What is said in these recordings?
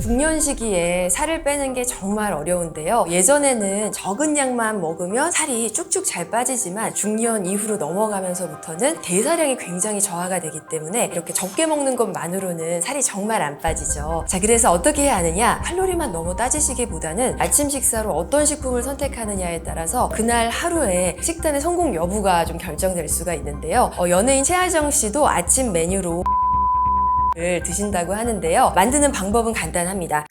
중년 시기에 살을 빼는 게 정말 어려운데요. 예전에는 적은 양만 먹으면 살이 쭉쭉 잘 빠지지만 중년 이후로 넘어가면서부터는 대사량이 굉장히 저하가 되기 때문에 이렇게 적게 먹는 것만으로는 살이 정말 안 빠지죠. 자, 그래서 어떻게 해야 하느냐? 칼로리만 너무 따지시기보다는 아침 식사로 어떤 식품을 선택하느냐에 따라서 그날 하루에 식단의 성공 여부가 좀 결정될 수가 있는데요. 연예인 최하정 씨도 아침 메뉴로 를 드신다고 하는데요. 만드는 방법은 간단합니다.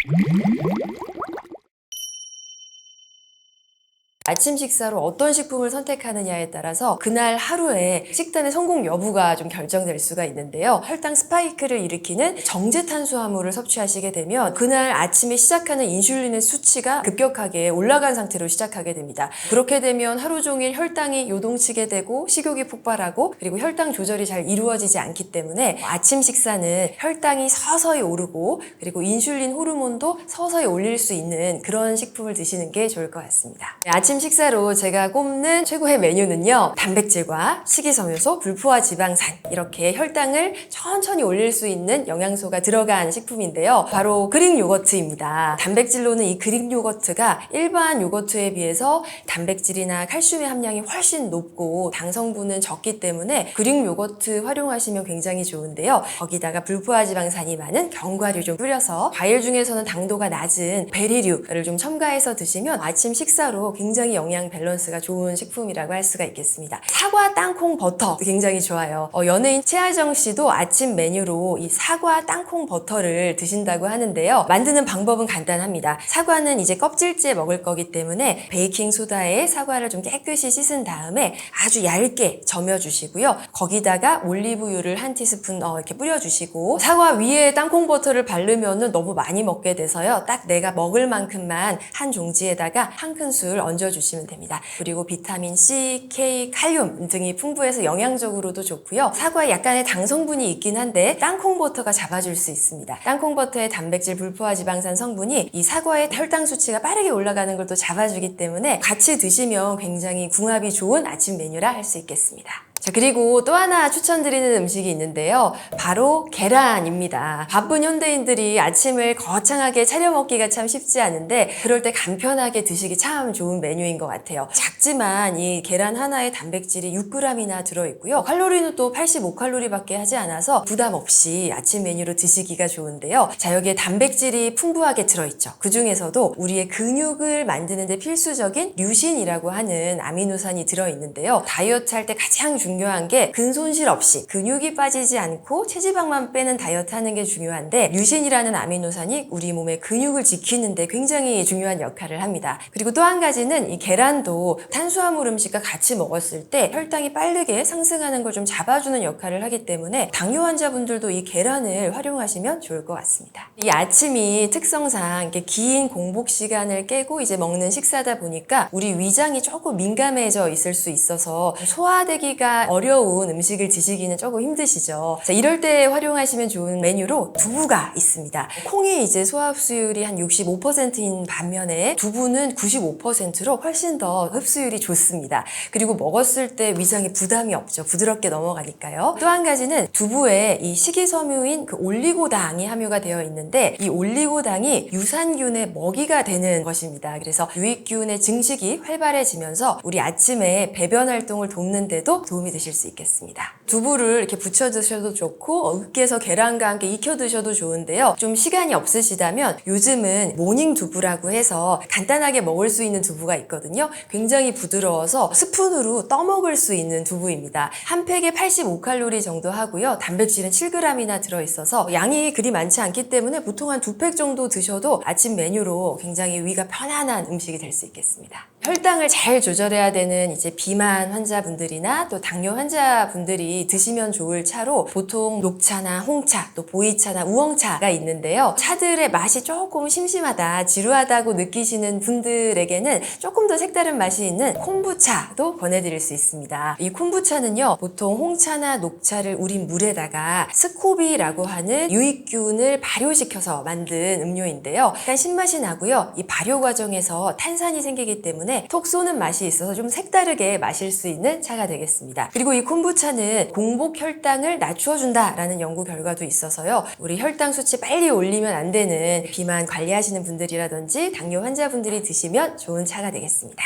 아침 식사로 어떤 식품을 선택하느냐에 따라서 그날 하루에 식단의 성공 여부가 좀 결정될 수가 있는데요. 혈당 스파이크를 일으키는 정제 탄수화물을 섭취하시게 되면 그날 아침에 시작하는 인슐린의 수치가 급격하게 올라간 상태로 시작하게 됩니다. 그렇게 되면 하루 종일 혈당이 요동치게 되고 식욕이 폭발하고 그리고 혈당 조절이 잘 이루어지지 않기 때문에 아침 식사는 혈당이 서서히 오르고 그리고 인슐린 호르몬도 서서히 올릴 수 있는 그런 식품을 드시는 게 좋을 것 같습니다. 아침 식사로 제가 꼽는 최고의 메뉴는요, 단백질과 식이섬유소, 불포화 지방산, 이렇게 혈당을 천천히 올릴 수 있는 영양소가 들어간 식품인데요. 바로 그릭 요거트입니다. 단백질로는 이 그릭 요거트가 일반 요거트에 비해서 단백질이나 칼슘의 함량이 훨씬 높고 당 성분은 적기 때문에 그릭 요거트 활용하시면 굉장히 좋은데요. 거기다가 불포화 지방산이 많은 견과류 좀 뿌려서 과일 중에서는 당도가 낮은 베리류를 좀 첨가해서 드시면 아침 식사로 굉장히 영양 밸런스가 좋은 식품이라고 할 수가 있겠습니다. 사과 땅콩 버터 굉장히 좋아요. 연예인 최하정 씨도 아침 메뉴로 이 사과 땅콩 버터를 드신다고 하는데요. 만드는 방법은 간단합니다. 사과는 이제 껍질째 먹을 거기 때문에 베이킹 소다에 사과를 좀 깨끗이 씻은 다음에 아주 얇게 저며주시고요. 거기다가 올리브유를 한 티스푼 이렇게 뿌려주시고 사과 위에 땅콩 버터를 바르면은 너무 많이 먹게 돼서요. 딱 내가 먹을 만큼만 한 종지에다가 한 큰술 얹어주시면 됩니다. 그리고 비타민 C, K, 칼륨 등이 풍부해서 영양적으로도 좋고요. 사과에 약간의 당 성분이 있긴 한데 땅콩 버터가 잡아줄 수 있습니다. 땅콩 버터의 단백질, 불포화 지방산 성분이 이 사과의 혈당 수치가 빠르게 올라가는 걸 또 잡아주기 때문에 같이 드시면 굉장히 궁합이 좋은 아침 메뉴라 할 수 있겠습니다. 자, 그리고 또 하나 추천드리는 음식이 있는데요. 바로 계란입니다. 바쁜 현대인들이 아침을 거창하게 차려 먹기가 참 쉽지 않은데 그럴 때 간편하게 드시기 참 좋은 메뉴인 것 같아요. 작지만 이 계란 하나에 단백질이 6g이나 들어있고요. 칼로리는 또 85칼로리밖에 하지 않아서 부담 없이 아침 메뉴로 드시기가 좋은데요. 자, 여기에 단백질이 풍부하게 들어있죠. 그 중에서도 우리의 근육을 만드는 데 필수적인 류신이라고 하는 아미노산이 들어있는데요. 다이어트 할 때 가장 중요한 게 근손실 없이 근육이 빠지지 않고 체지방만 빼는 다이어트 하는 게 중요한데 류신이라는 아미노산이 우리 몸의 근육을 지키는 데 굉장히 중요한 역할을 합니다. 그리고 또 한 가지는 이 계란도 탄수화물 음식과 같이 먹었을 때 혈당이 빠르게 상승하는 걸 좀 잡아주는 역할을 하기 때문에 당뇨 환자분들도 이 계란을 활용하시면 좋을 것 같습니다. 이 아침이 특성상 이렇게 긴 공복 시간을 깨고 이제 먹는 식사다 보니까 우리 위장이 조금 민감해져 있을 수 있어서 소화되기가 어려운 음식을 드시기는 조금 힘드시죠. 자, 이럴 때 활용하시면 좋은 메뉴로 두부가 있습니다. 콩이 이제 소화 흡수율이 한 65%인 반면에 두부는 95%로 훨씬 더 흡수율이 좋습니다. 그리고 먹었을 때 위장에 부담이 없죠. 부드럽게 넘어가니까요. 또 한 가지는 두부에 이 식이섬유인 그 올리고당이 함유가 되어 있는데 이 올리고당이 유산균의 먹이가 되는 것입니다. 그래서 유익균의 증식이 활발해지면서 우리 아침에 배변 활동을 돕는데도 도움이 되실 수 있겠습니다. 두부를 이렇게 부쳐 드셔도 좋고 으깨서 계란과 함께 익혀 드셔도 좋은데요. 좀 시간이 없으시다면 요즘은 모닝 두부라고 해서 간단하게 먹을 수 있는 두부가 있거든요. 굉장히 부드러워서 스푼으로 떠먹을 수 있는 두부입니다. 한 팩에 85칼로리 정도 하고요. 단백질은 7g이나 들어있어서 양이 그리 많지 않기 때문에 보통 한 2팩 정도 드셔도 아침 메뉴로 굉장히 위가 편안한 음식이 될 수 있겠습니다. 혈당을 잘 조절해야 되는 이제 비만 환자분들이나 또 당뇨 환자분들이 드시면 좋을 차로 보통 녹차나 홍차, 또 보이차나 우엉차가 있는데요. 차들의 맛이 조금 심심하다, 지루하다고 느끼시는 분들에게는 조금 더 색다른 맛이 있는 콤부차도 권해드릴 수 있습니다. 이 콤부차는요, 보통 홍차나 녹차를 우린 물에다가 스코비라고 하는 유익균을 발효시켜서 만든 음료인데요. 약간 신맛이 나고요. 이 발효 과정에서 탄산이 생기기 때문에 때문에 톡 쏘는 맛이 있어서 좀 색다르게 마실 수 있는 차가 되겠습니다. 그리고 이 콤부차는 공복 혈당을 낮춰준다라는 연구 결과도 있어서요. 우리 혈당 수치 빨리 올리면 안 되는 비만 관리하시는 분들이라든지 당뇨 환자분들이 드시면 좋은 차가 되겠습니다.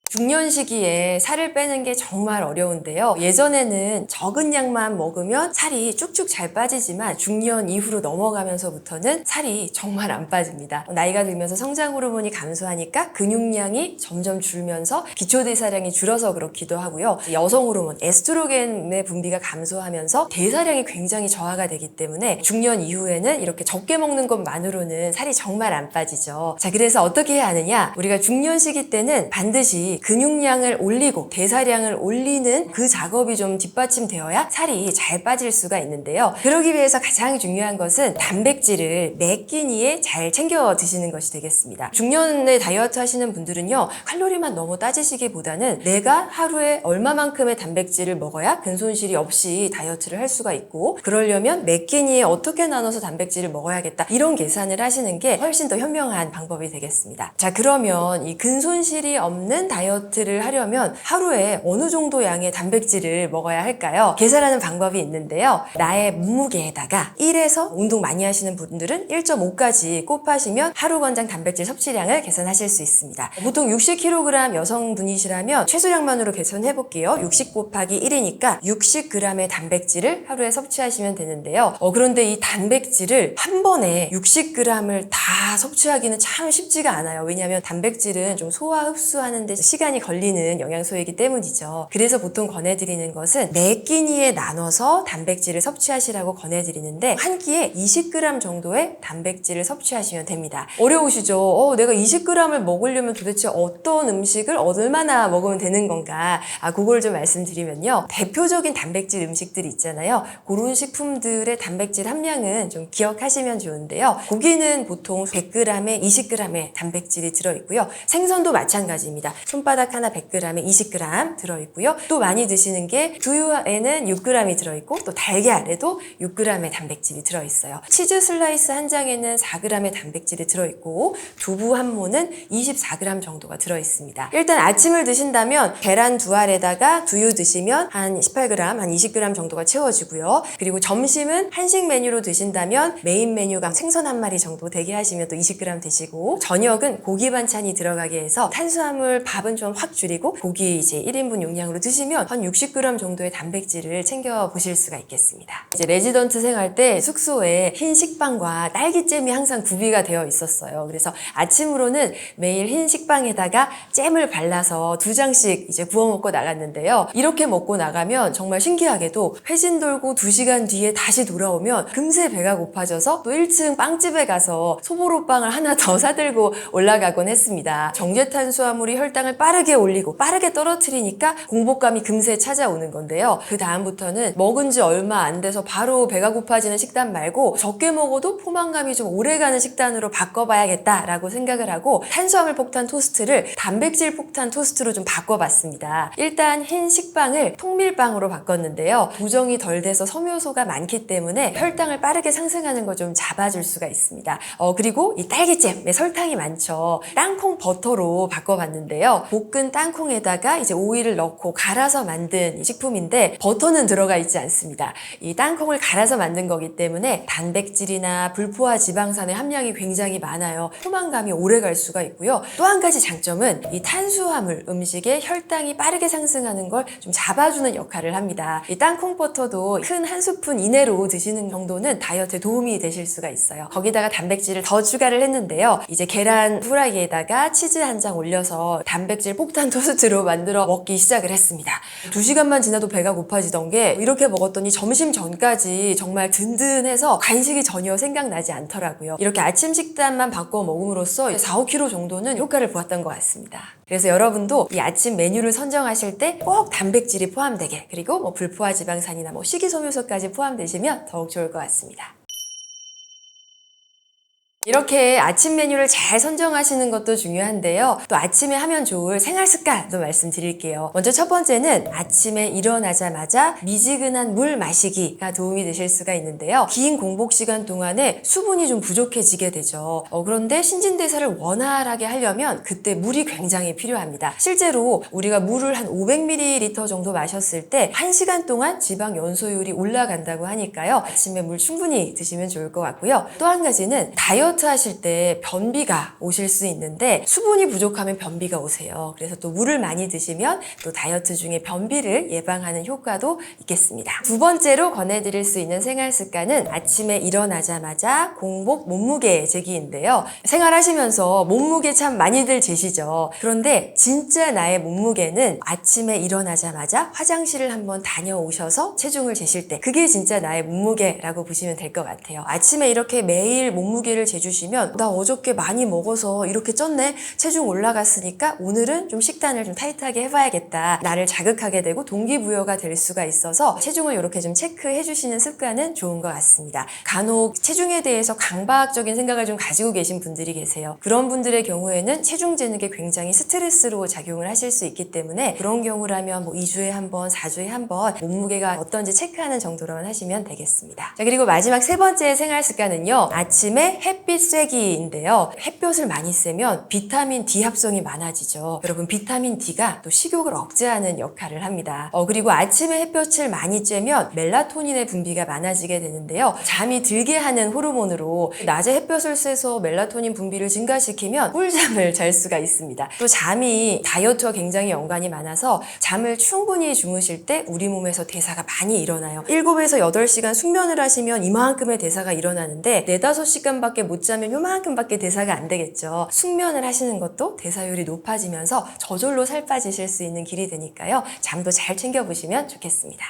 중년 시기에 살을 빼는 게 정말 어려운데요. 예전에는 적은 양만 먹으면 살이 쭉쭉 잘 빠지지만 중년 이후로 넘어가면서부터는 살이 정말 안 빠집니다. 나이가 들면서 성장 호르몬이 감소하니까 근육량이 점점 줄면서 기초대사량이 줄어서 그렇기도 하고요. 여성 호르몬 에스트로겐의 분비가 감소하면서 대사량이 굉장히 저하가 되기 때문에 중년 이후에는 이렇게 적게 먹는 것만으로는 살이 정말 안 빠지죠. 자, 그래서 어떻게 해야 하느냐? 우리가 중년 시기 때는 반드시 근육량을 올리고 대사량을 올리는 그 작업이 좀 뒷받침되어야 살이 잘 빠질 수가 있는데요. 그러기 위해서 가장 중요한 것은 단백질을 매 끼니에 잘 챙겨 드시는 것이 되겠습니다. 중년에 다이어트 하시는 분들은요, 칼로리만 너무 따지시기보다는 내가 하루에 얼마만큼의 단백질을 먹어야 근손실이 없이 다이어트를 할 수가 있고, 그러려면 매 끼니에 어떻게 나눠서 단백질을 먹어야겠다, 이런 계산을 하시는 게 훨씬 더 현명한 방법이 되겠습니다. 자, 그러면 이 근손실이 없는 다이어트를 하려면 하루에 어느 정도 양의 단백질을 먹어야 할까요? 계산하는 방법이 있는데요. 나의 몸무게에다가 1에서 운동 많이 하시는 분들은 1.5까지 곱하시면 하루 권장 단백질 섭취량을 계산하실 수 있습니다. 보통 60kg 여성분이시라면 최소량만으로 계산해 볼게요. 60 곱하기 1이니까 60g의 단백질을 하루에 섭취하시면 되는데요. 그런데 이 단백질을 한 번에 60g을 다 섭취하기는 참 쉽지가 않아요. 왜냐하면 단백질은 좀 소화 흡수하는 데 시간이 걸리는 영양소이기 때문이죠. 그래서 보통 권해드리는 것은 매 끼니에 나눠서 단백질을 섭취하시라고 권해드리는데, 한 끼에 20g 정도의 단백질을 섭취하시면 됩니다. 어려우시죠? 내가 20g을 먹으려면 도대체 어떤 음식을 얼마나 먹으면 되는 건가? 그걸 좀 말씀드리면요. 대표적인 단백질 음식들이 있잖아요. 그런 식품들의 단백질 함량은 좀 기억하시면 좋은데요. 고기는 보통 100g에 20g의 단백질이 들어있고요. 생선도 마찬가지입니다. 손바닥 하나 100g에 20g 들어있고요. 또 많이 드시는 게 두유에는 6g이 들어있고, 또 달걀에도 6g의 단백질이 들어있어요. 치즈 슬라이스 한 장에는 4g의 단백질이 들어있고, 두부 한 모는 24g 정도가 들어있습니다. 일단 아침을 드신다면 계란 2알에다가 두유 드시면 한 18g, 한 20g 정도가 채워지고요. 그리고 점심은 한식 메뉴로 드신다면 메인 메뉴가 생선 한 마리 정도 되게 하시면 또 20g 드시고, 저녁은 고기 반찬이 들어가게 해서 탄수화물 밥은 좀 확 줄이고 고기 이제 1인분 용량으로 드시면 한 60g 정도의 단백질을 챙겨 보실 수가 있겠습니다. 이제 레지던트 생활 때 숙소에 흰 식빵과 딸기잼이 항상 구비가 되어 있었어요. 그래서 아침으로는 매일 흰 식빵에다가 잼을 발라서 2장씩 이제 구워 먹고 나갔는데요. 이렇게 먹고 나가면 정말 신기하게도 회신 돌고 2시간 뒤에 다시 돌아오면 금세 배가 고파져서 또 1층 빵집에 가서 소보로빵을 하나 더 사들고 올라가곤 했습니다. 정제탄수화물이 혈당을 빠르게 올리고 빠르게 떨어뜨리니까 공복감이 금세 찾아오는 건데요. 그 다음부터는 먹은 지 얼마 안 돼서 바로 배가 고파지는 식단 말고 적게 먹어도 포만감이 좀 오래가는 식단으로 바꿔봐야겠다라고 생각을 하고, 탄수화물 폭탄 토스트를 단백질 폭탄 토스트로 좀 바꿔봤습니다. 일단 흰 식빵을 통밀빵으로 바꿨는데요. 보정이 덜 돼서 섬유소가 많기 때문에 혈당을 빠르게 상승하는 거 좀 잡아줄 수가 있습니다. 그리고 이 딸기잼에 설탕이 많죠. 땅콩 버터로 바꿔봤는데요. 볶은 땅콩에다가 이제 오일을 넣고 갈아서 만든 이 식품인데, 버터는 들어가 있지 않습니다. 이 땅콩을 갈아서 만든 거기 때문에 단백질이나 불포화 지방산의 함량이 굉장히 많아요. 포만감이 오래 갈 수가 있고요. 또 한 가지 장점은 이 탄수화물 음식의 혈당이 빠르게 상승하는 걸 좀 잡아주는 역할을 합니다. 이 땅콩 버터도 큰 한 스푼 이내로 드시는 정도는 다이어트에 도움이 되실 수가 있어요. 거기다가 단백질을 더 추가를 했는데요. 이제 계란 후라이에다가 치즈 한 장 올려서 단백질 폭탄 토스트로 만들어 먹기 시작을 했습니다. 2시간만 지나도 배가 고파지던 게 이렇게 먹었더니 점심 전까지 정말 든든해서 간식이 전혀 생각나지 않더라고요. 이렇게 아침 식단만 바꿔 먹음으로써 4-5kg 정도는 효과를 보았던 것 같습니다. 그래서 여러분도 이 아침 메뉴를 선정하실 때 꼭 단백질이 포함되게, 그리고 뭐 불포화 지방산이나 뭐 식이섬유소까지 포함되시면 더욱 좋을 것 같습니다. 이렇게 아침 메뉴를 잘 선정하시는 것도 중요한데요. 또 아침에 하면 좋을 생활 습관도 말씀드릴게요. 먼저 첫 번째는 아침에 일어나자마자 미지근한 물 마시기가 도움이 되실 수가 있는데요. 긴 공복 시간 동안에 수분이 좀 부족해지게 되죠. 그런데 신진대사를 원활하게 하려면 그때 물이 굉장히 필요합니다. 실제로 우리가 물을 한 500ml 정도 마셨을 때 1시간 동안 지방 연소율이 올라간다고 하니까요. 아침에 물 충분히 드시면 좋을 것 같고요. 또 한 가지는 다이어트 하실 때 변비가 오실 수 있는데 수분이 부족하면 변비가 오세요. 그래서 또 물을 많이 드시면 또 다이어트 중에 변비를 예방하는 효과도 있겠습니다. 두 번째로 권해드릴 수 있는 생활 습관은 아침에 일어나자마자 공복 몸무게 재기인데요. 생활하시면서 몸무게 참 많이들 재시죠. 그런데 진짜 나의 몸무게는 아침에 일어나자마자 화장실을 한번 다녀오셔서 체중을 재실 때 그게 진짜 나의 몸무게라고 보시면 될 것 같아요. 아침에 이렇게 매일 몸무게를 재주시면 나 어저께 많이 먹어서 이렇게 쪘네, 체중 올라갔으니까 오늘은 좀 식단을 좀 타이트하게 해봐야겠다, 나를 자극하게 되고 동기부여가 될 수가 있어서 체중을 이렇게 좀 체크해 주시는 습관은 좋은 것 같습니다. 간혹 체중에 대해서 강박적인 생각을 좀 가지고 계신 분들이 계세요. 그런 분들의 경우에는 체중 재는 게 굉장히 스트레스로 작용을 하실 수 있기 때문에 그런 경우라면 뭐 2주에 한 번, 4주에 한 번 몸무게가 어떤지 체크하는 정도로만 하시면 되겠습니다. 자, 그리고 마지막 세 번째 생활 습관은요, 아침에 햇빛 쐬기인데요. 햇볕을 많이 쐬면 비타민 D 합성이 많아지죠. 여러분, 비타민 D가 또 식욕을 억제하는 역할을 합니다. 그리고 아침에 햇볕을 많이 쬐면 멜라토닌의 분비가 많아지게 되는데요. 잠이 들게 하는 호르몬으로 낮에 햇볕을 쐬서 멜라토닌 분비를 증가시키면 꿀잠을 잘 수가 있습니다. 또 잠이 다이어트와 굉장히 연관이 많아서 잠을 충분히 주무실 때 우리 몸에서 대사가 많이 일어나요. 7에서 8시간 숙면을 하시면 이만큼의 대사가 일어나는데 4-5시간밖에 못 자면 요만큼밖에 대사가 안 되겠죠. 숙면을 하시는 것도 대사율이 높아지면서 저절로 살 빠지실 수 있는 길이 되니까요. 잠도 잘 챙겨보시면 좋겠습니다.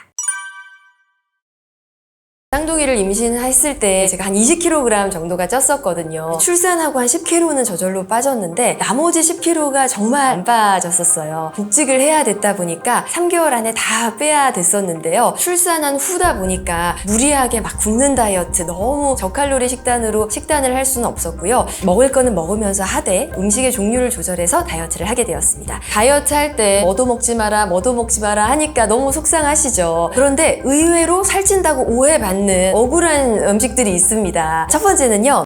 쌍둥이를 임신했을 때 제가 한 20kg 정도가 쪘었거든요. 출산하고 한 10kg는 저절로 빠졌는데 나머지 10kg가 정말 안 빠졌었어요. 복직을 해야 됐다 보니까 3개월 안에 다 빼야 됐었는데요. 출산한 후다 보니까 무리하게 막 굶는 다이어트, 너무 저칼로리 식단으로 식단을 할 수는 없었고요. 먹을 거는 먹으면서 하되 음식의 종류를 조절해서 다이어트를 하게 되었습니다. 다이어트 할 때 뭐도 먹지 마라, 뭐도 먹지 마라 하니까 너무 속상하시죠. 그런데 의외로 살찐다고 오해받는 억울한 음식들이 있습니다. 첫 번째는요,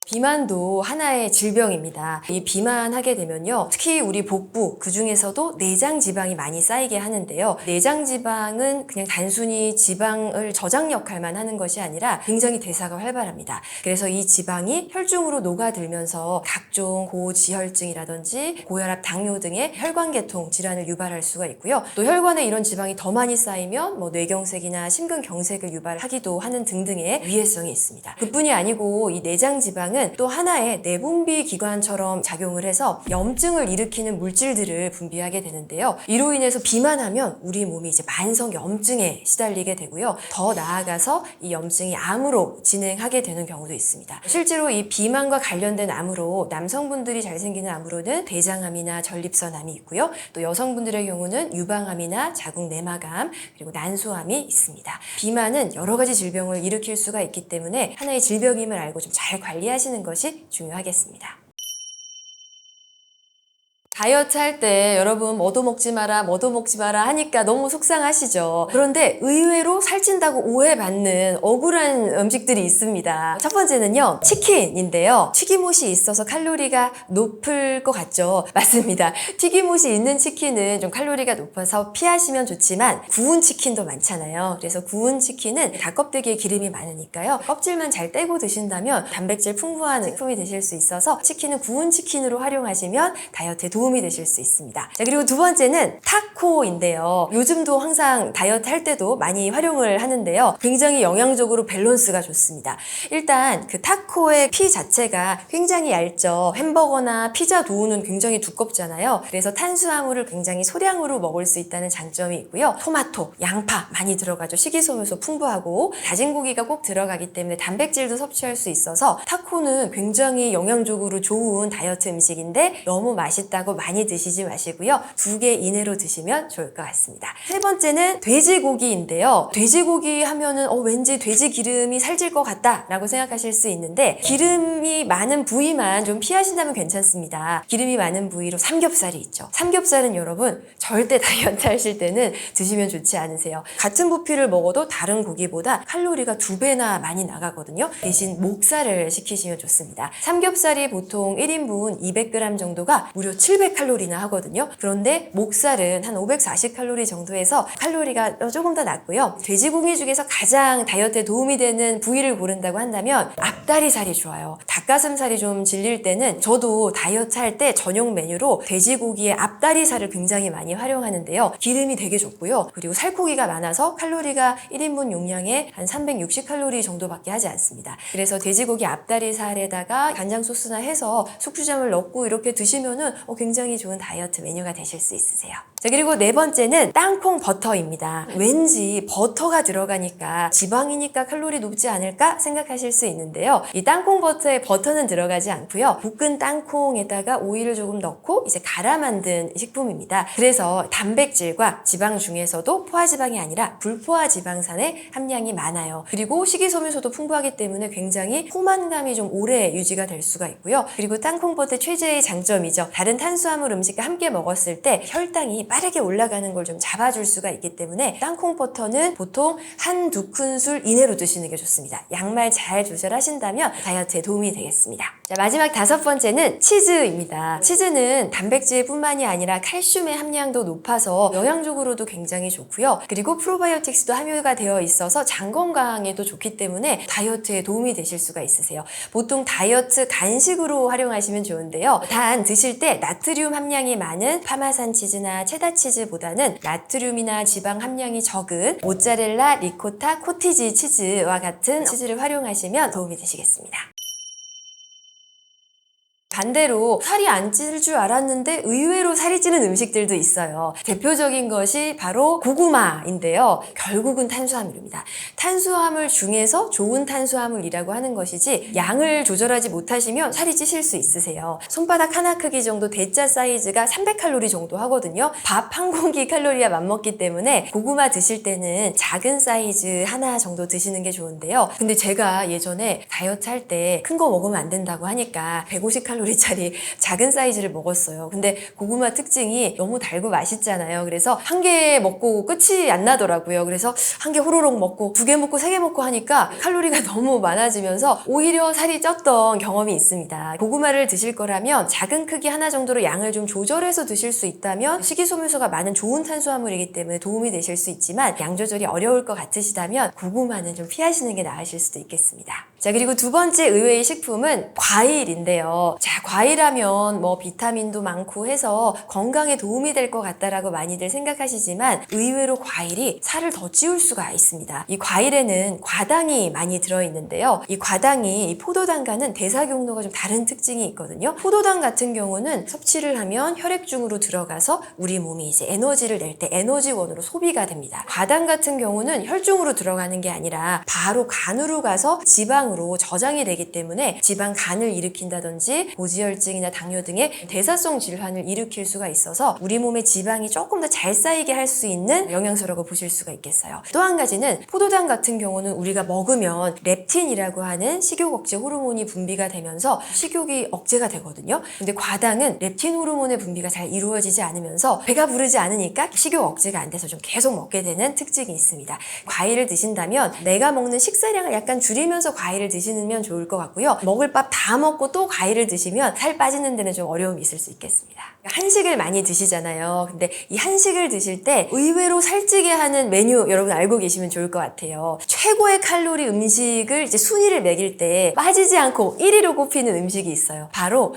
비만도 하나의 질병입니다. 이 비만하게 되면요, 특히 우리 복부, 그 중에서도 내장 지방이 많이 쌓이게 하는데요. 내장 지방은 그냥 단순히 지방을 저장 역할만 하는 것이 아니라 굉장히 대사가 활발합니다. 그래서 이 지방이 혈중으로 녹아들면서 각종 고지혈증이라든지 고혈압, 당뇨 등의 혈관계통 질환을 유발할 수가 있고요. 또 혈관에 이런 지방이 더 많이 쌓이면 뭐 뇌경색이나 심근경색을 유발하기도 하는 등등의 위해성이 있습니다. 그뿐이 아니고 이 내장 지방은 또 하나의 내분비 기관처럼 작용을 해서 염증을 일으키는 물질들을 분비하게 되는데요. 이로 인해서 비만하면 우리 몸이 이제 만성 염증에 시달리게 되고요. 더 나아가서 이 염증이 암으로 진행하게 되는 경우도 있습니다. 실제로 이 비만과 관련된 암으로 남성분들이 잘 생기는 암으로는 대장암이나 전립선암이 있고요. 또 여성분들의 경우는 유방암이나 자궁 내막암, 그리고 난소암이 있습니다. 비만은 여러 가지 질병을 일으킬 수가 있기 때문에 하나의 질병임을 알고 좀 잘 관리하시는 것이 중요하겠습니다. 다이어트 할 때 여러분 뭐도 먹지 마라, 뭐도 먹지 마라 하니까 너무 속상하시죠. 그런데 의외로 살찐다고 오해받는 억울한 음식들이 있습니다. 첫 번째는요, 치킨인데요. 튀김옷이 있어서 칼로리가 높을 것 같죠? 맞습니다. 튀김옷이 있는 치킨은 좀 칼로리가 높아서 피하시면 좋지만 구운 치킨도 많잖아요. 그래서 구운 치킨은 닭껍데기에 기름이 많으니까요. 껍질만 잘 떼고 드신다면 단백질 풍부한 식품이 되실 수 있어서 치킨은 구운 치킨으로 활용하시면 다이어트에 도움이 되실 수 있습니다. 자, 그리고 두 번째는 타코인데요. 요즘도 항상 다이어트 할 때도 많이 활용을 하는데요. 굉장히 영양적으로 밸런스가 좋습니다. 일단 그 타코의 피 자체가 굉장히 얇죠. 햄버거나 피자 도우는 굉장히 두껍잖아요. 그래서 탄수화물을 굉장히 소량으로 먹을 수 있다는 장점이 있고요. 토마토, 양파 많이 들어가죠. 식이섬유소 풍부하고 다진 고기가 꼭 들어가기 때문에 단백질도 섭취할 수 있어서 타코는 굉장히 영양적으로 좋은 다이어트 음식인데 너무 맛있다고 많이 드시지 마시고요. 2개 이내로 드시면 보시면 좋을 것 같습니다. 세 번째는 돼지고기인데요. 돼지고기 하면은 왠지 돼지 기름이 살찔 것 같다 라고 생각하실 수 있는데, 기름이 많은 부위만 좀 피하신다면 괜찮습니다. 기름이 많은 부위로 삼겹살이 있죠. 삼겹살은 여러분 절대 다이어트 하실 때는 드시면 좋지 않으세요. 같은 부피를 먹어도 다른 고기보다 칼로리가 2배나 많이 나가거든요. 대신 목살을 시키시면 좋습니다. 삼겹살이 보통 1인분 200g 정도가 무려 700칼로리나 하거든요. 그런데 목살은 한 540칼로리 정도에서 칼로리가 조금 더 낮고요. 돼지고기 중에서 가장 다이어트에 도움이 되는 부위를 고른다고 한다면 앞다리살이 좋아요. 닭가슴살이 좀 질릴 때는 저도 다이어트 할 때 전용 메뉴로 돼지고기의 앞다리살을 굉장히 많이 활용하는데요. 기름이 되게 좋고요. 그리고 살코기가 많아서 칼로리가 1인분 용량에 한 360칼로리 정도밖에 하지 않습니다. 그래서 돼지고기 앞다리살에다가 간장 소스나 해서 숙주잠을 넣고 이렇게 드시면은 굉장히 좋은 다이어트 메뉴가 되실 수 있으세요. 자, 그리고 네 번째는 땅콩 버터입니다. 왠지 버터가 들어가니까 지방이니까 칼로리 높지 않을까 생각하실 수 있는데요. 이 땅콩 버터에 버터는 들어가지 않고요. 볶은 땅콩에다가 오일을 조금 넣고 이제 갈아 만든 식품입니다. 그래서 단백질과 지방 중에서도 포화지방이 아니라 불포화 지방산의 함량이 많아요. 그리고 식이섬유소도 풍부하기 때문에 굉장히 포만감이 좀 오래 유지가 될 수가 있고요. 그리고 땅콩 버터의 최대의 장점이죠. 다른 탄수화물 음식과 함께 먹었을 때 혈당이 빠르게 올라가는 걸 좀 잡아줄 수가 있기 때문에 땅콩 버터는 보통 1~2큰술 이내로 드시는 게 좋습니다. 양말 잘 조절하신다면 다이어트에 도움이 되겠습니다. 자, 마지막 5번째는 치즈입니다. 치즈는 단백질뿐만이 아니라 칼슘의 함량도 높아서 영양적으로도 굉장히 좋고요. 그리고 프로바이오틱스도 함유가 되어 있어서 장 건강에도 좋기 때문에 다이어트에 도움이 되실 수가 있으세요. 보통 다이어트 간식으로 활용하시면 좋은데요. 단 드실 때 나트륨 함량이 많은 파마산 치즈나 체다 치즈보다는 나트륨이나 지방 함량이 적은 모짜렐라, 리코타, 코티지 치즈와 같은 치즈를 활용하시면 도움이 되시겠습니다. 반대로 살이 안 찔 줄 알았는데 의외로 살이 찌는 음식들도 있어요. 대표적인 것이 바로 고구마인데요. 결국은 탄수화물입니다. 탄수화물 중에서 좋은 탄수화물이라고 하는 것이지 양을 조절하지 못하시면 살이 찌실 수 있으세요. 손바닥 하나 크기 정도 대짜 사이즈가 300칼로리 정도 하거든요. 밥 한 공기 칼로리와 맞먹기 때문에 고구마 드실 때는 작은 사이즈 하나 정도 드시는 게 좋은데요. 근데 제가 예전에 다이어트 할 때 큰 거 먹으면 안 된다고 하니까 150칼로리짜리 작은 사이즈를 먹었어요. 근데 고구마 특징이 너무 달고 맛있잖아요. 그래서 한 개 먹고 끝이 안 나더라고요. 그래서 한 개 호로록 먹고 2개 먹고 3개 먹고 하니까 칼로리가 너무 많아지면서 오히려 살이 쪘던 경험이 있습니다. 고구마를 드실 거라면 작은 크기 하나 정도로 양을 좀 조절해서 드실 수 있다면 식이섬유소가 많은 좋은 탄수화물이기 때문에 도움이 되실 수 있지만 양 조절이 어려울 것 같으시다면 고구마는 좀 피하시는 게 나으실 수도 있겠습니다. 자, 그리고 두 번째 의외의 식품은 과일인데요. 자, 과일하면 비타민도 많고 해서 건강에 도움이 될 것 같다라고 많이들 생각하시지만 의외로 과일이 살을 더 찌울 수가 있습니다. 이 과일에는 과당이 많이 들어있는데요. 이 과당이 이 포도당과는 대사 경로가 좀 다른 특징이 있거든요. 포도당 같은 경우는 섭취를 하면 혈액중으로 들어가서 우리 몸이 이제 에너지를 낼 때 에너지원으로 소비가 됩니다. 과당 같은 경우는 혈중으로 들어가는 게 아니라 바로 간으로 가서 지방으로 저장이 되기 때문에 지방 간을 일으킨다든지 고지혈증이나 당뇨 등의 대사성 질환을 일으킬 수가 있어서 우리 몸에 지방이 조금 더 잘 쌓이게 할 수 있는 영양소라고 보실 수가 있겠어요. 또 한 가지는 포도당 같은 경우는 우리가 먹으면 렙틴이라고 하는 식욕 억제 호르몬이 분비가 되면서 식욕이 억제가 되거든요. 근데 과당은 렙틴 호르몬의 분비가 잘 이루어지지 않으면서 배가 부르지 않으니까 식욕 억제가 안 돼서 좀 계속 먹게 되는 특징이 있습니다. 과일을 드신다면 내가 먹는 식사량을 약간 줄이면서 과일을 드시면 좋을 것 같고요. 먹을 밥 다 먹고 또 과일을 드시면 살 빠지는 데는 좀 어려움이 있을 수 있겠습니다. 한식을 많이 드시잖아요. 근데 이 한식을 드실 때 의외로 살찌게 하는 메뉴 여러분 알고 계시면 좋을 것 같아요. 최고의 칼로리 음식을 이제 순위를 매길 때 빠지지 않고 1위로 꼽히는 음식이 있어요. 바로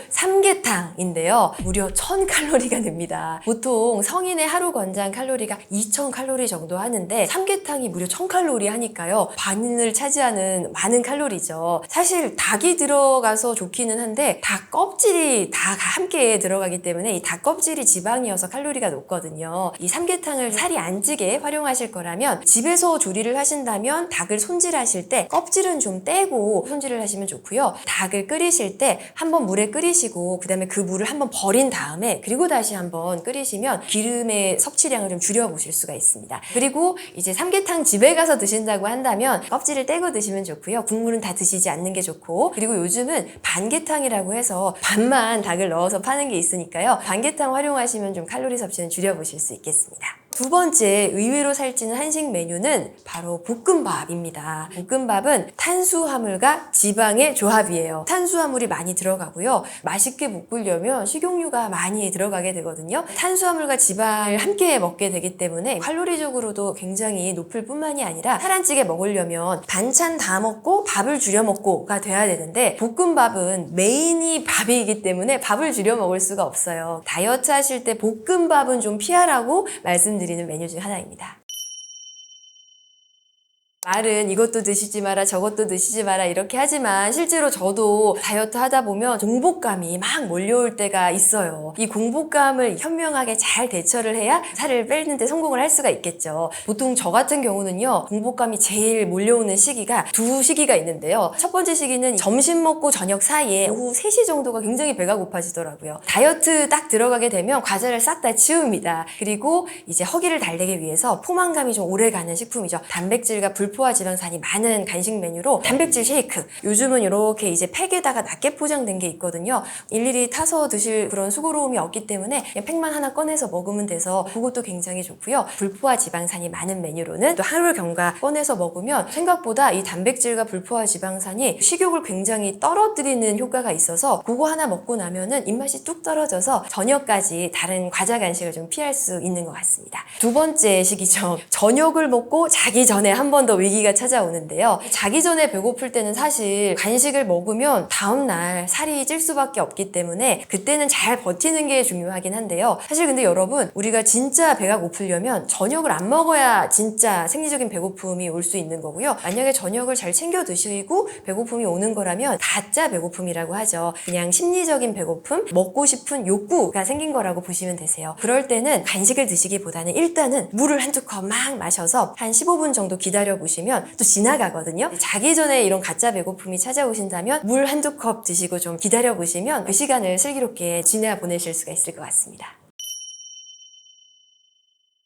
삼계탕인데요. 무려 1000칼로리가 됩니다. 보통 성인의 하루 권장 칼로리가 2000칼로리 정도 하는데 삼계탕이 무려 1000칼로리 하니까요. 반을 차지하는 많은 칼로리죠. 사실 닭이 들어가서 좋기는 한데 닭 껍질이 다 함께 들어가기 때문에 이 이 닭 껍질이 지방이어서 칼로리가 높거든요. 이 삼계탕을 살이 안 찌게 활용하실 거라면 집에서 조리를 하신다면 닭을 손질하실 때 껍질은 좀 떼고 손질을 하시면 좋고요. 닭을 끓이실 때 한번 물에 끓이시고 그다음에 그 물을 한번 버린 다음에 그리고 다시 한번 끓이시면 기름의 섭취량을 좀 줄여보실 수가 있습니다. 그리고 이제 삼계탕 집에 가서 드신다고 한다면 껍질을 떼고 드시면 좋고요. 국물은 다 드시지 않는 게 좋고, 그리고 요즘은 반계탕이라고 해서 반만 닭을 넣어서 파는 게 있으니까요. 반계탕 활용하시면 좀 칼로리 섭취는 줄여보실 수 있겠습니다. 두 번째 의외로 살찌는 한식 메뉴는 바로 볶음밥입니다. 볶음밥은 탄수화물과 지방의 조합이에요. 탄수화물이 많이 들어가고요. 맛있게 볶으려면 식용유가 많이 들어가게 되거든요. 탄수화물과 지방을 함께 먹게 되기 때문에 칼로리적으로도 굉장히 높을 뿐만이 아니라 살 안 찌게 먹으려면 반찬 다 먹고 밥을 줄여 먹고가 돼야 되는데, 볶음밥은 메인이 밥이기 때문에 밥을 줄여 먹을 수가 없어요. 다이어트 하실 때 볶음밥은 좀 피하라고 말씀드리는 메뉴 중 하나입니다. 말은 이것도 드시지 마라 저것도 드시지 마라 이렇게 하지만 실제로 저도 다이어트 하다 보면 공복감이 막 몰려올 때가 있어요. 이 공복감을 현명하게 잘 대처를 해야 살을 빼는데 성공을 할 수가 있겠죠. 보통 저 같은 경우는요, 공복감이 제일 몰려오는 시기가 두 시기가 있는데요. 첫 번째 시기는 점심 먹고 저녁 사이에 오후 3시 정도가 굉장히 배가 고파지더라고요. 다이어트 딱 들어가게 되면 과자를 싹 다 치웁니다. 그리고 이제 허기를 달래기 위해서 포만감이 좀 오래가는 식품이죠. 단백질과 불포화 지방산이 많은 간식 메뉴로 단백질 쉐이크, 요즘은 이렇게 이제 팩에다가 낮게 포장된 게 있거든요. 일일이 타서 드실 그런 수고로움이 없기 때문에 그냥 팩만 하나 꺼내서 먹으면 돼서 그것도 굉장히 좋고요. 불포화 지방산이 많은 메뉴로는 또 한올 경과 꺼내서 먹으면 생각보다 이 단백질과 불포화 지방산이 식욕을 굉장히 떨어뜨리는 효과가 있어서 그거 하나 먹고 나면은 입맛이 뚝 떨어져서 저녁까지 다른 과자 간식을 좀 피할 수 있는 것 같습니다. 두 번째 시기죠. 저녁을 먹고 자기 전에 한 번 더 위기가 찾아오는데요. 자기 전에 배고플 때는 사실 간식을 먹으면 다음날 살이 찔 수밖에 없기 때문에 그때는 잘 버티는 게 중요하긴 한데요. 사실 근데 여러분, 우리가 진짜 배가 고프려면 저녁을 안 먹어야 진짜 생리적인 배고픔이 올 수 있는 거고요. 만약에 저녁을 잘 챙겨 드시고 배고픔이 오는 거라면 가짜 배고픔이라고 하죠. 그냥 심리적인 배고픔, 먹고 싶은 욕구가 생긴 거라고 보시면 되세요. 그럴 때는 간식을 드시기보다는 일단은 물을 한두 컵 막 마셔서 한 15분 정도 기다려 보시면 또 지나가거든요. 자기 전에 이런 가짜 배고픔이 찾아오신다면 물 한두 컵 드시고 좀 기다려 보시면 그 시간을 슬기롭게 지내 보내실 수가 있을 것 같습니다.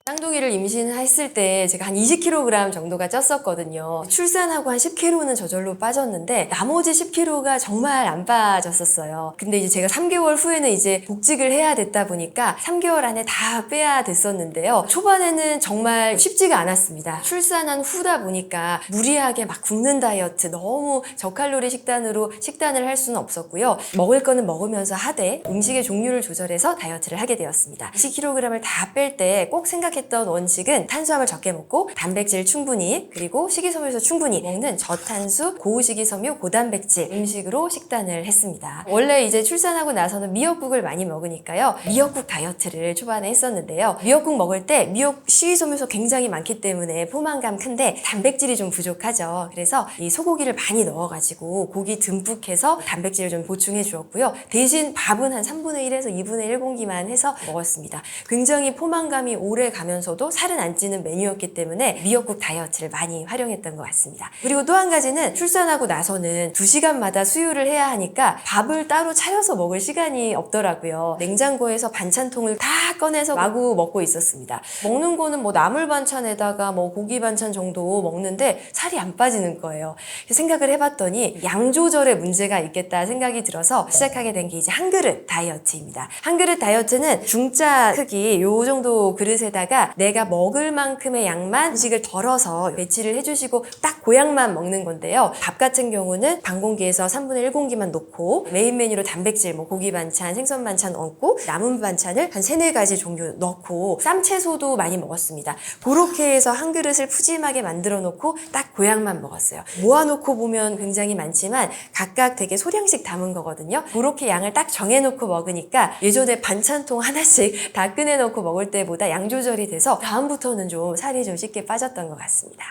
쌍둥이를 임신했을 때 제가 한 20kg 정도가 쪘었거든요. 출산하고 한 10kg는 저절로 빠졌는데 나머지 10kg가 정말 안 빠졌었어요. 근데 이제 제가 3개월 후에는 이제 복직을 해야 됐다 보니까 3개월 안에 다 빼야 됐었는데요. 초반에는 정말 쉽지가 않았습니다. 출산한 후다 보니까 무리하게 막 굶는 다이어트, 너무 저칼로리 식단으로 식단을 할 수는 없었고요. 먹을 거는 먹으면서 하되 음식의 종류를 조절해서 다이어트를 하게 되었습니다. 20kg을 다 뺄 때 꼭 했던 원칙은 탄수화물 적게 먹고 단백질 충분히, 그리고 식이섬유소 충분히 먹는 저탄수 고식이섬유 고단백질 음식으로 식단을 했습니다. 원래 이제 출산하고 나서는 미역국을 많이 먹으니까요, 미역국 다이어트를 초반에 했었는데요. 미역국 먹을 때 식이섬유소 굉장히 많기 때문에 포만감 큰데 단백질이 좀 부족하죠. 그래서 이 소고기를 많이 넣어가지고 고기 듬뿍 해서 단백질을 좀 보충해 주었고요. 대신 밥은 한 3분의 1에서 2분의 1 공기만 해서 먹었습니다. 굉장히 포만감이 오래 가면서도 살은 안 찌는 메뉴였기 때문에 미역국 다이어트를 많이 활용했던 것 같습니다. 그리고 또 한 가지는 출산하고 나서는 2시간마다 수유를 해야 하니까 밥을 따로 차려서 먹을 시간이 없더라고요. 냉장고에서 반찬통을 다 꺼내서 마구 먹고 있었습니다. 먹는 거는 뭐 나물 반찬에다가 뭐 고기 반찬 정도 먹는데 살이 안 빠지는 거예요. 생각을 해봤더니 양 조절에 문제가 있겠다 생각이 들어서 시작하게 된 게 이제 한 그릇 다이어트입니다. 한 그릇 다이어트는 중짜 크기 요 정도 그릇에다가 내가 먹을 만큼의 양만 음식을 덜어서 배치를 해주시고 딱 그 양만 먹는 건데요. 밥 같은 경우는 반 공기에서 3분의 1 공기만 넣고 메인 메뉴로 단백질, 뭐 고기 반찬, 생선 반찬 넣고 남은 반찬을 한 3-4가지 종류 넣고 쌈채소도 많이 먹었습니다. 그렇게 해서 한 그릇을 푸짐하게 만들어 놓고 딱 그 양만 먹었어요. 모아놓고 보면 굉장히 많지만 각각 되게 소량씩 담은 거거든요. 그렇게 양을 딱 정해놓고 먹으니까 예전에 반찬통 하나씩 다 꺼내놓고 먹을 때보다 양 조절이 돼서 다음부터는 좀 살이 좀 쉽게 빠졌던 것 같습니다.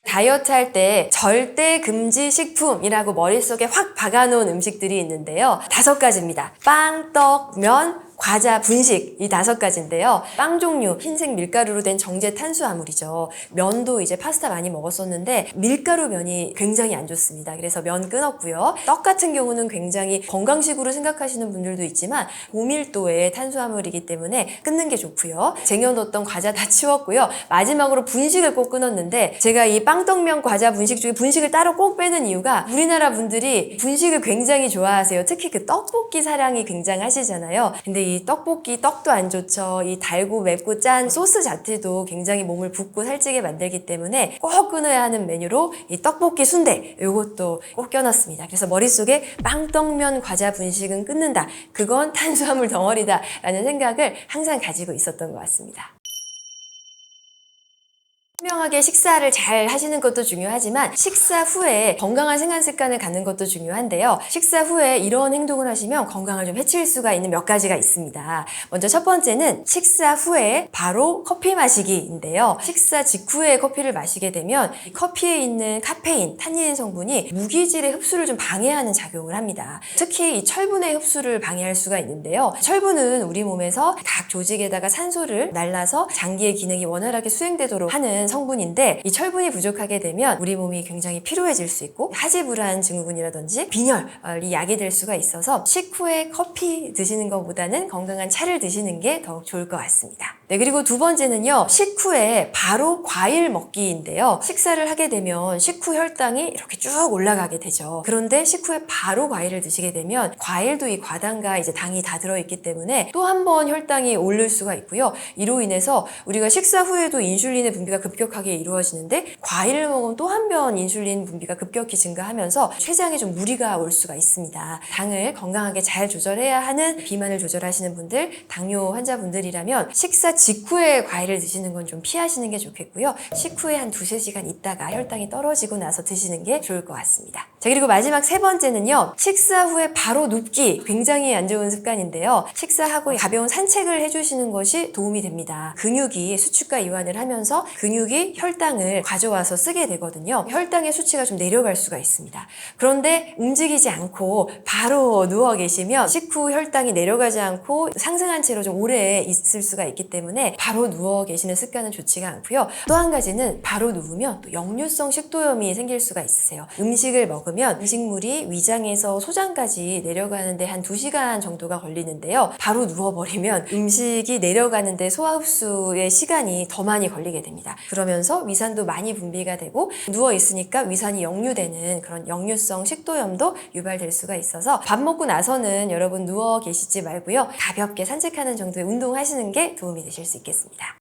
다이어트 할 때 절대 금지 식품이라고 머릿속에 확 박아놓은 음식들이 있는데요. 5가지입니다. 빵, 떡, 면, 과자, 분식 이 5가지인데요. 빵 종류, 흰색 밀가루로 된 정제 탄수화물이죠. 면도 이제 파스타 많이 먹었었는데 밀가루 면이 굉장히 안 좋습니다. 그래서 면 끊었고요. 떡 같은 경우는 굉장히 건강식으로 생각하시는 분들도 있지만 고밀도의 탄수화물이기 때문에 끊는 게 좋고요. 쟁여뒀던 과자 다 치웠고요. 마지막으로 분식을 꼭 끊었는데 제가 이 빵떡면 과자 분식 중에 분식을 따로 꼭 빼는 이유가 우리나라 분들이 분식을 굉장히 좋아하세요. 특히 그 떡볶이 사랑이 굉장하시잖아요. 근데 이 떡볶이 떡도 안 좋죠. 이 달고 맵고 짠 소스 자체도 굉장히 몸을 붓고 살찌게 만들기 때문에 꼭 끊어야 하는 메뉴로 이 떡볶이 순대 이것도 꼭 껴놨습니다. 그래서 머릿속에 빵떡면 과자 분식은 끊는다. 그건 탄수화물 덩어리다 라는 생각을 항상 가지고 있었던 것 같습니다. 현명하게 식사를 잘 하시는 것도 중요하지만 식사 후에 건강한 생활 습관을 갖는 것도 중요한데요. 식사 후에 이런 행동을 하시면 건강을 좀 해칠 수가 있는 몇 가지가 있습니다. 먼저 첫 번째는 식사 후에 바로 커피 마시기인데요. 식사 직후에 커피를 마시게 되면 이 커피에 있는 카페인, 탄닌 성분이 무기질의 흡수를 좀 방해하는 작용을 합니다. 특히 이 철분의 흡수를 방해할 수가 있는데요. 철분은 우리 몸에서 각 조직에다가 산소를 날라서 장기의 기능이 원활하게 수행되도록 하는 성분인데 이 철분이 부족하게 되면 우리 몸이 굉장히 피로해질 수 있고 하지불안 증후군이라든지 빈혈이 야기될 수가 있어서 식후에 커피 드시는 것보다는 건강한 차를 드시는 게 더욱 좋을 것 같습니다. 네, 그리고 두 번째는요. 식후에 바로 과일 먹기인데요. 식사를 하게 되면 식후 혈당이 이렇게 쭉 올라가게 되죠. 그런데 식후에 바로 과일을 드시게 되면 과일도 이 과당과 이제 당이 다 들어있기 때문에 또 한 번 혈당이 오를 수가 있고요. 이로 인해서 우리가 식사 후에도 인슐린의 분비가 급격하게 이루어지는데 과일을 먹으면 또 한 번 인슐린 분비가 급격히 증가하면서 췌장에 좀 무리가 올 수가 있습니다. 당을 건강하게 잘 조절해야 하는 비만을 조절하시는 분들, 당뇨 환자분들이라면 식사 직후에 과일을 드시는 건 좀 피하시는 게 좋겠고요. 식후에 한 2-3시간 있다가 혈당이 떨어지고 나서 드시는 게 좋을 것 같습니다. 자, 그리고 마지막 세 번째는요. 식사 후에 바로 눕기. 굉장히 안 좋은 습관인데요. 식사하고 가벼운 산책을 해주시는 것이 도움이 됩니다. 근육이 수축과 이완을 하면서 근육이 혈당을 가져와서 쓰게 되거든요. 혈당의 수치가 좀 내려갈 수가 있습니다. 그런데 움직이지 않고 바로 누워 계시면 식후 혈당이 내려가지 않고 상승한 채로 좀 오래 있을 수가 있기 때문에 바로 누워 계시는 습관은 좋지가 않고요. 또 한 가지는 바로 누우면 또 역류성 식도염이 생길 수가 있으세요. 음식을 먹으면 음식물이 위장에서 소장까지 내려가는데 한 2시간 정도가 걸리는데요. 바로 누워버리면 음식이 내려가는데 소화 흡수의 시간이 더 많이 걸리게 됩니다. 그러면서 위산도 많이 분비가 되고 누워 있으니까 위산이 역류되는 그런 역류성 식도염도 유발될 수가 있어서 밥 먹고 나서는 여러분 누워 계시지 말고요. 가볍게 산책하는 정도의 운동하시는 게 도움이 되실 수 있겠습니다.